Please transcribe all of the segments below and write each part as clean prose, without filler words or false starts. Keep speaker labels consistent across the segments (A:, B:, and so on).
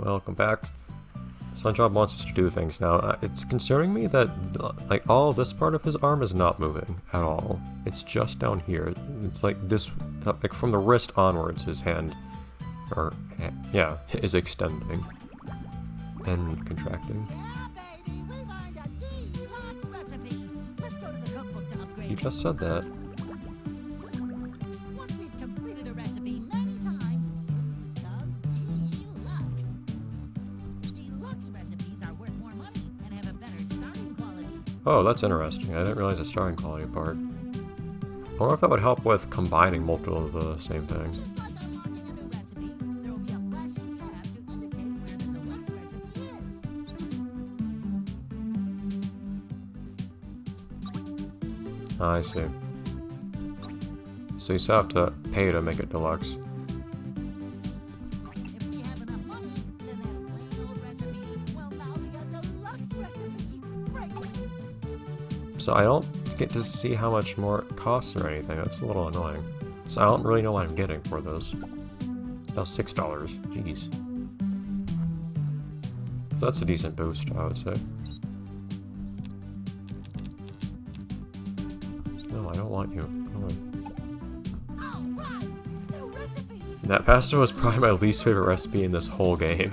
A: welcome back. Spongebob wants us to do things now. It's concerning me that like all this part of his arm is not moving at all. It's just down here. It's like this, like from the wrist onwards, his hand, or yeah, is extending and contracting. You just said that. Oh, that's interesting. I didn't realize the starting quality part. I wonder if that would help with combining multiple of the same thing. I see. So you still have to pay to make it deluxe. So I don't get to see how much more it costs or anything. That's a little annoying. So I don't really know what I'm getting for those. It's now $6. Jeez. So that's a decent boost, I would say. No, I don't want you. Come on. That pasta was probably my least favorite recipe in this whole game.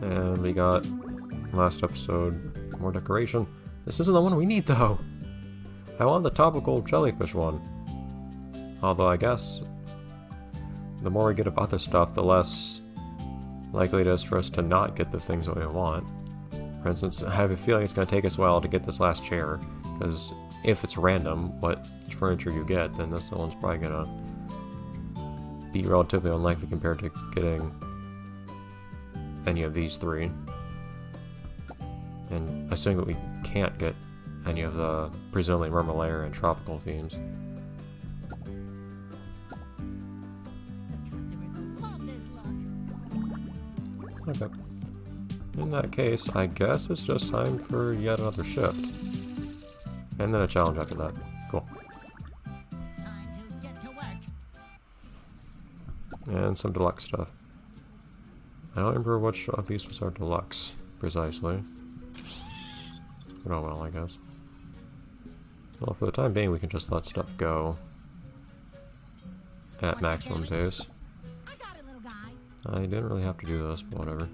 A: And we got... last episode, more decoration. This isn't the one we need though. I want the topical jellyfish one. Although I guess the more we get of other stuff, the less likely it is for us to not get the things that we want. For instance, I have a feeling it's going to take us a while to get this last chair, because if it's random what furniture you get, then this one's probably going to be relatively unlikely compared to getting any of these three. And assuming that we can't get any of the presumably Mermalair and tropical themes. Okay. In that case, I guess it's just time for yet another shift. And then a challenge after that. Cool. And some deluxe stuff. I don't remember which of these was our deluxe, precisely. Oh well, I guess. Well, for the time being, we can just let stuff go at maximum pace. I didn't really have to do this, but whatever.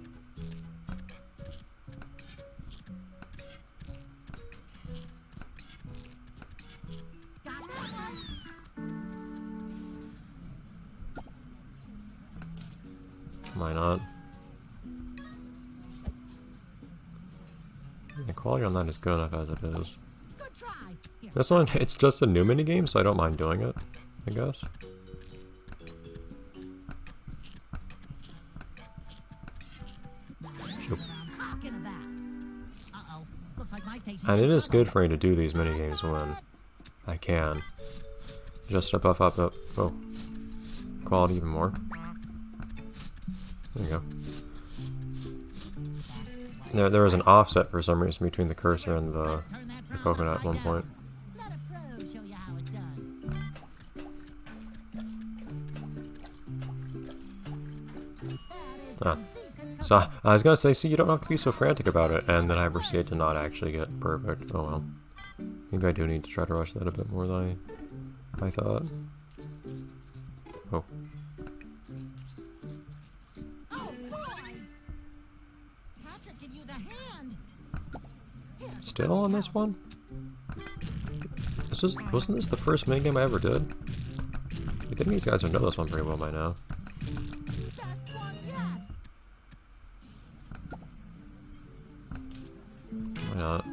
A: Why not? The quality on that is good enough as it is. This one, it's just a new minigame, so I don't mind doing it, I guess. And it is good for me to do these minigames when I can. Just to buff up the quality even more. There you go. There was an offset for some reason between the cursor and the coconut at one point. Ah. So, I was gonna say, see, you don't have to be so frantic about it, and then I proceeded to not actually get perfect. Oh well. Maybe I do need to try to rush that a bit more than I thought. Oh. Still on this one? Wasn't this the first minigame I ever did? I think these guys would know this one pretty well by now. Why not?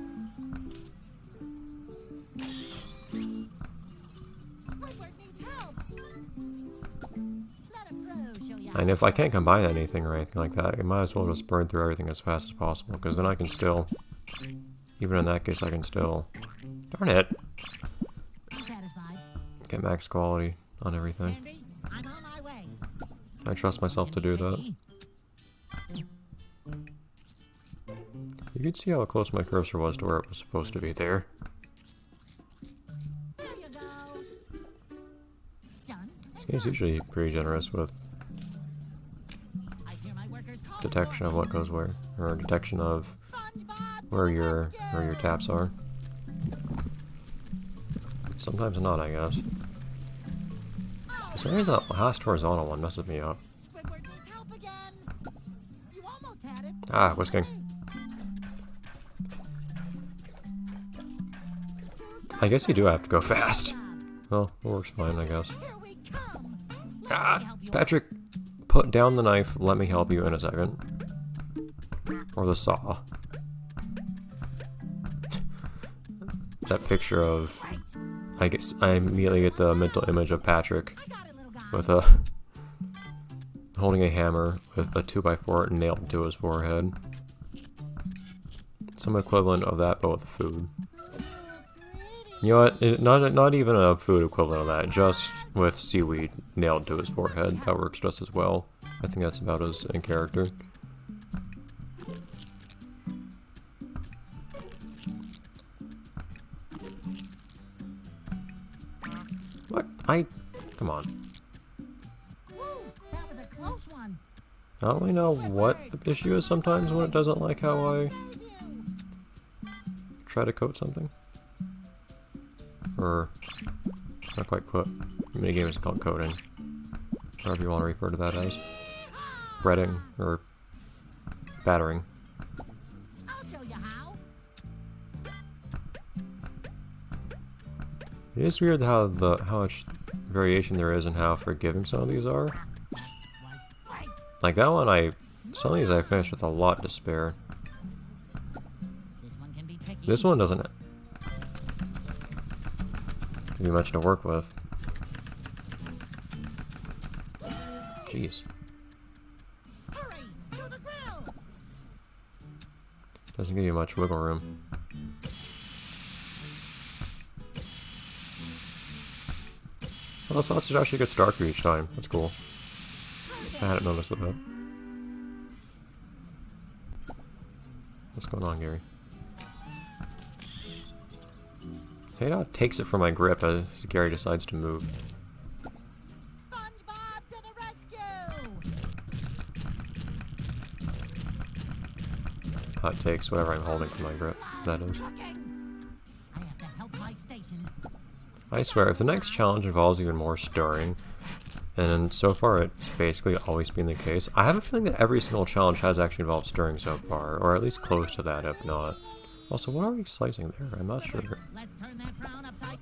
A: And if I can't combine anything or anything like that, I might as well just burn through everything as fast as possible, because then I can still... Even in that case, I can still... Darn it! Get max quality on everything. I trust myself to do that. You could see how close my cursor was to where it was supposed to be there. He's usually pretty generous with detection of what goes where, or detection of where your taps are. Sometimes not, I guess. For some reason, that last horizontal one messes me up. Ah, whisking. I guess you do have to go fast. Well, it works fine, I guess. Ah, Patrick, put down the knife. Let me help you in a second. Or the saw. That picture of... I guess I immediately get the mental image of Patrick with a... holding a hammer with a 2x4 nailed to his forehead. Some equivalent of that, but with food. You know what? Not even a food equivalent of that, just with seaweed nailed to his forehead. That works just as well. I think that's about as in character. What? Come on. I don't really know what the issue is sometimes when it doesn't like how I try to coat something. Or, not quite quote. Minigame is called coding. Whatever you want to refer to that as. Breading, or battering.
B: I'll show you how.
A: It is weird how much variation there is in how forgiving some of these are. Like that one, some of these I finished with a lot to spare. This one doesn't give you much to work with. Jeez. Doesn't give you much wiggle room. Well, the sausage actually gets darker each time. That's cool. I hadn't noticed that. What's going on, Gary? Hey, now it takes it from my grip as Gary decides to move.
B: Spongebob to the rescue!
A: How it takes whatever I'm holding from my grip, that is.
B: I have to help my station.
A: I swear, if the next challenge involves even more stirring, and so far it's basically always been the case, I have a feeling that every single challenge has actually involved stirring so far, or at least close to that, if not. Also, what are we slicing there? I'm not sure.
B: Let's turn that frown upside.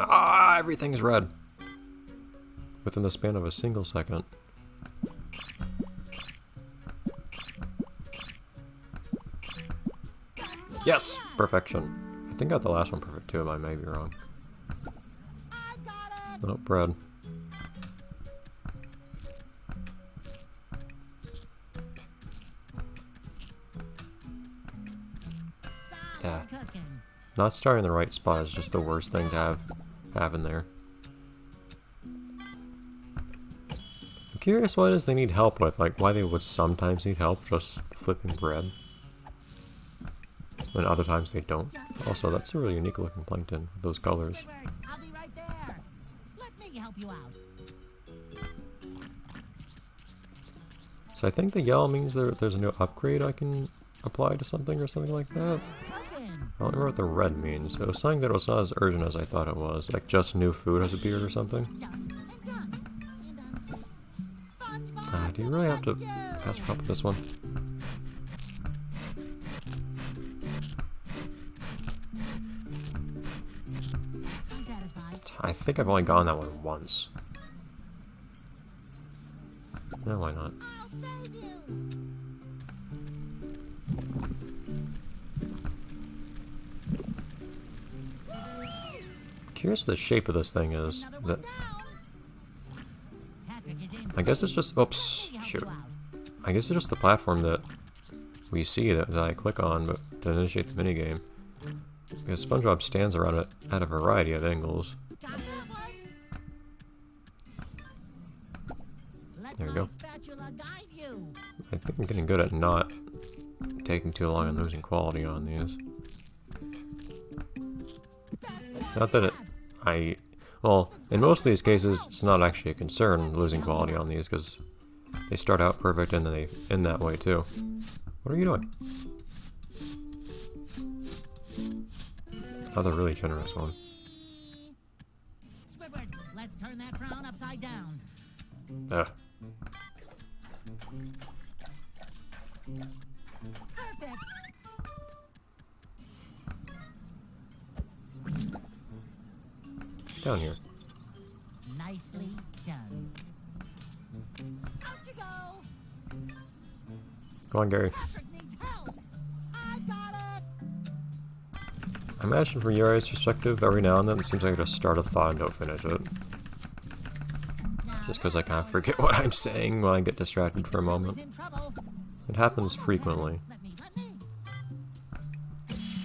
A: Ah, everything's red! Within the span of a single second. Yes! Perfection. I think I got the last one perfect too, I may be wrong.
B: I got it!
A: Nope, bread. Yeah.
B: Cooking.
A: Not starting in the right spot is just the worst thing to have in there. I'm curious what it is they need help with, like why they would sometimes need help just flipping bread. When other times they don't. Also, that's a really unique looking plankton with those colors.
B: Squidward, I'll be right there. Let me help you out.
A: So I think the yellow means there's a new upgrade I can apply to something or something like that.
B: Cooking.
A: I don't remember what the red means. It was something that was not as urgent as I thought it was. Like just new food has appeared or something.
B: Done and done. And done. SpongeBob,
A: Do you really have to pass up with this one?
B: I'm satisfied.
A: I think I've only gotten that one once. No, why not?
B: I'll save you.
A: Curious what the shape of this thing is.
B: Another one down. Patrick is in.
A: I guess it's just... Oops.
B: Let me help
A: Shoot.
B: you out.
A: I guess it's just the platform that we see that I click on but to initiate the minigame. Because SpongeBob stands around it at a variety of angles.
B: Got that one? Let
A: There you
B: my
A: go.
B: spatula guide you.
A: I think I'm getting good at not taking too long and losing quality on these. Not that Well, in most of these cases, it's not actually a concern losing quality on these, because they start out perfect and then they end that way too. What are you doing? Another really generous one.
B: Squidward, let's turn that frown upside down.
A: Ugh.
B: Perfect.
A: Down here.
B: Nicely done. Out you go.
A: Go on, Gary.
B: Patrick needs help. I got it.
A: I imagine from your guys' perspective, every now and then it seems like I just start a thought and don't finish it. Just because I kind of forget what I'm saying when I get distracted for a moment.
B: In trouble.
A: It happens frequently.
B: Let me.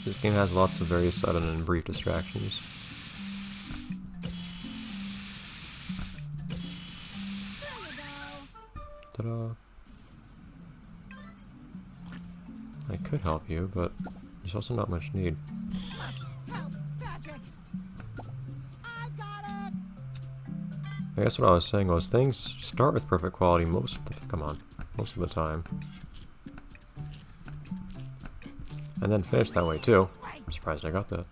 A: This game has lots of very sudden and brief distractions.
B: There you go.
A: Ta-da! I could help you, but there's also not much need.
B: Help, Patrick. I got it.
A: I guess what I was saying was things start with perfect quality most of the time. And then finish that way too. I'm surprised I got that.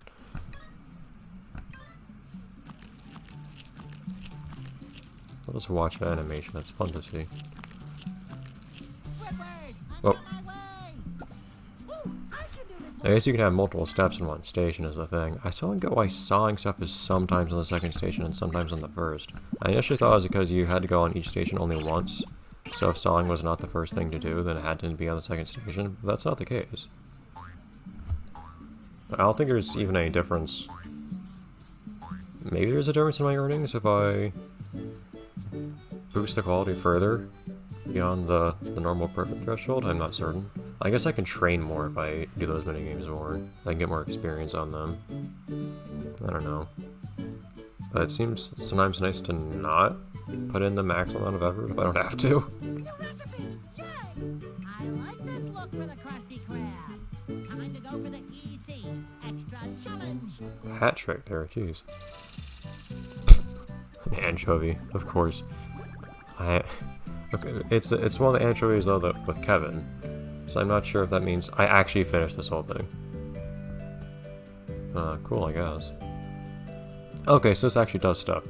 A: I'll just watch the animation, it's fun to see.
B: Squidward, I'm
A: Oh.
B: on my way. Woo, I can do this.
A: I guess you can have multiple steps in one station is the thing. I still don't get why sawing stuff is sometimes on the second station and sometimes on the first. I initially thought it was because you had to go on each station only once. So if sawing was not the first thing to do, then it had to be on the second station. But that's not the case. I don't think there's even any difference. Maybe there's a difference in my earnings if I boost the quality further beyond the normal perfect threshold. I'm not certain. I guess I can train more if I do those minigames more. I can get more experience on them. I don't know. But it seems sometimes nice to not put in the max amount of effort if I don't have to.
B: New recipe. Yay. I like this look for the Krusty Krab. Time to go for the EC extra challenge.
A: Hat trick there, jeez. An anchovy, of course. Okay, it's one of the anchovies though that with Kevin, so I'm not sure if that means I actually finished this whole thing. Cool, I guess. Okay, so this actually does stuff.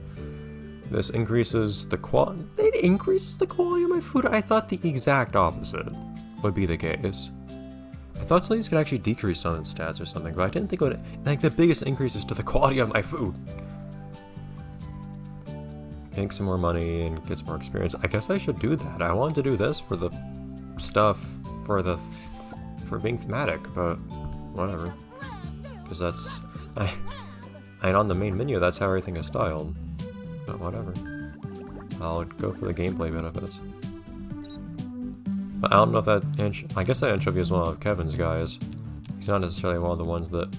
A: This increases the quality. It increases the quality of my food. I thought the exact opposite would be the case. I thought some of these could actually decrease some of the stats or something, but I didn't think it would. Like the biggest increase is to the quality of my food. Make some more money and get some more experience. I guess I should do that. I wanted to do this for the stuff for being thematic, but whatever. Because that's and on the main menu that's how everything is styled. But whatever. I'll go for the gameplay benefits. But I don't know if that I guess that anchovy is one of Kevin's guys. He's not necessarily one of the ones that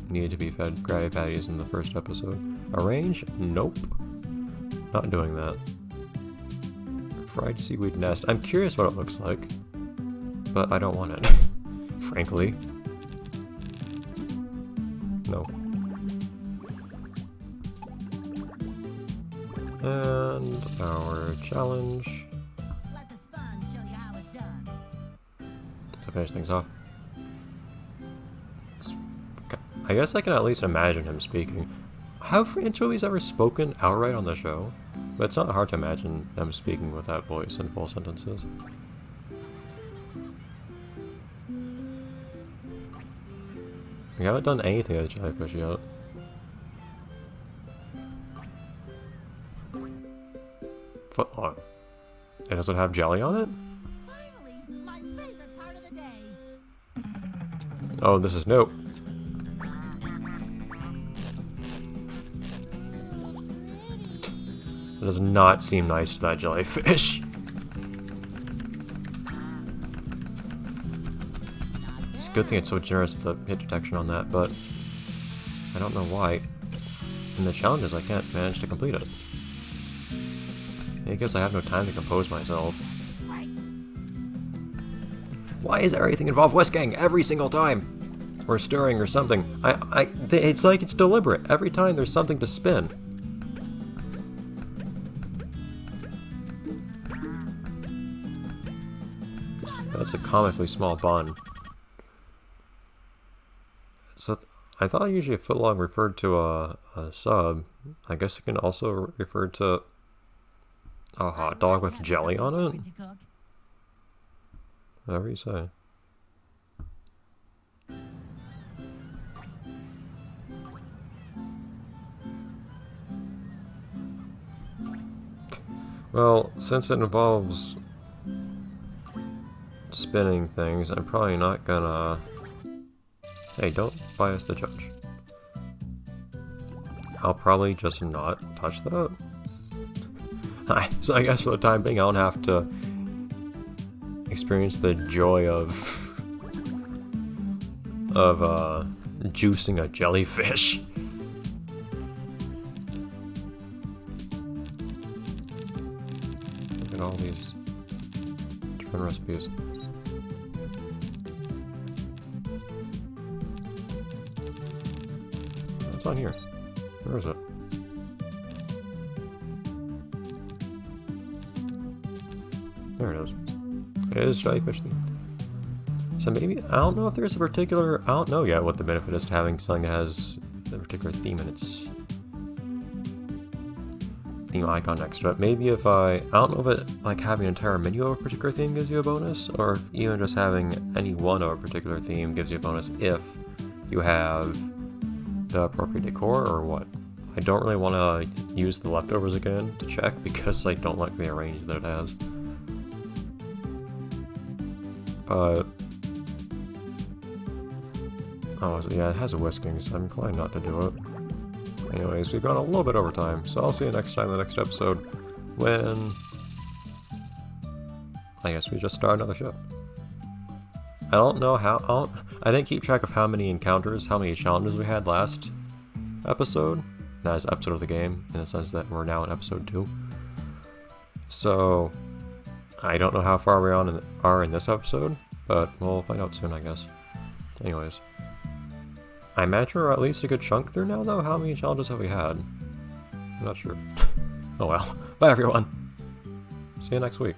A: needed to be fed Krabby Patties in the first episode. Arrange? Nope. Not doing that. Fried seaweed nest. I'm curious what it looks like, but I don't want it. Frankly. No. And our challenge.
B: Let the sponge show you how it's done.
A: To finish things off. I guess I can at least imagine him speaking. Have anchovies ever spoken outright on the show? But it's not hard to imagine them speaking with that voice in full sentences. We haven't done anything with jellyfish yet. Footlong. And does it have jelly on it?
B: Finally, my favorite part of the day.
A: Oh, this is nope. It does not seem nice to that jellyfish. It's a good thing it's so generous with the hit detection on that, but I don't know why. And the challenge is I can't manage to complete it. I guess I have no time to compose myself. Why is everything involved whisking every single time? Or stirring or something. It's like it's deliberate. Every time there's something to spin. That's a comically small bun. So I thought usually a footlong referred to a sub. I guess it can also refer to a hot dog with jelly on it. Whatever you say. Well, since it involves spinning things, I'm probably not gonna... Hey, don't bias the judge. I'll probably just not touch that. So I guess for the time being, I don't have to experience the joy of juicing a jellyfish. Look at all these different recipes. What's on here? Where is it? There it is. It is jellyfish themed. So maybe, I don't know if there's a particular, I don't know yet what the benefit is to having something that has a particular theme in its theme icon next to it. Maybe if I don't know if it, like having an entire menu of a particular theme gives you a bonus, or if even just having any one of a particular theme gives you a bonus if you have the appropriate decor, or what. I don't really want to use the leftovers again to check because I don't like the arrangement that it has. But oh yeah, it has a whisking, so I'm inclined not to do it. Anyways, we've gone a little bit over time, so I'll see you next time in the next episode when I guess we just start another show. I don't know how, I didn't keep track of how many encounters, how many challenges we had last episode. That is episode of the game, in the sense that we're now in episode 2. So I don't know how far we are in this episode, but we'll find out soon, I guess. Anyways, I imagine we're at least a good chunk through now, though. How many challenges have we had? I'm not sure. Oh well. Bye, everyone. See you next week.